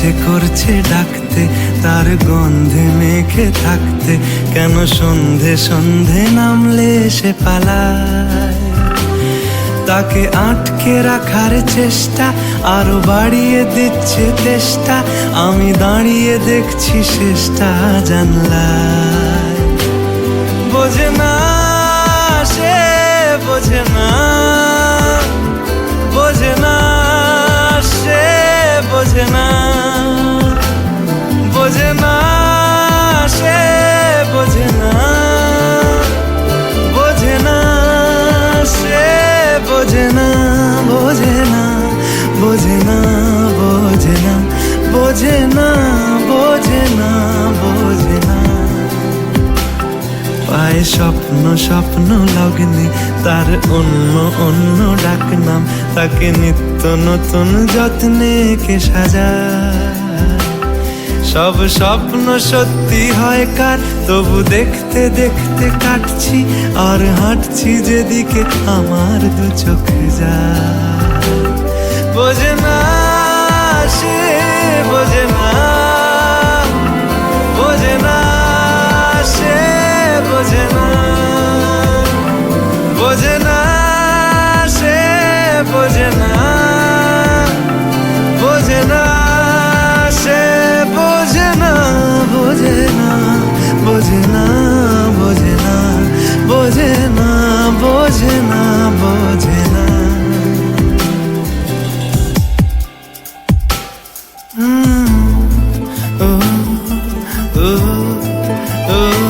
ইচ্ছে করছে ডাকতে, তার গন্ধে মেখে থাকতে, কেন সন্ধে সন্ধে নামলে সে পালায়। তাকে আটকে রাখার চেষ্টা আরো বাড়িয়ে দিচ্ছে তেষ্টা, আমি দাঁড়িয়ে দেখছি শেষটা জানলায়। বোঝে না সে, বোঝে না, বোঝে না সে, বোঝে না, বোঝে না সে, বোঝে না, বোঝে না সে, বোঝে না, বোঝে না, বোঝে না, বোঝে না, বোঝে না, বোঝে না, বোঝে না। পায় স্বপ্ন স্বপ্ন লগ্নে তার অন্য অন্য ডাকনাম, তাকে নিত্য নতুন যত্নে কে সাজায়। সব স্বপ্ন সত্যি হয় কার, তবু দেখতে দেখতে কাটছি আর হাঁটছি যেদিকে আমার দু চোখ যায়। বোঝে না সে, বোঝে না, বোঝে না সে, বোঝে না, বোঝে না সে, বোঝে না, বোঝে না সে, বোঝে না, বোঝে না, বোঝে না।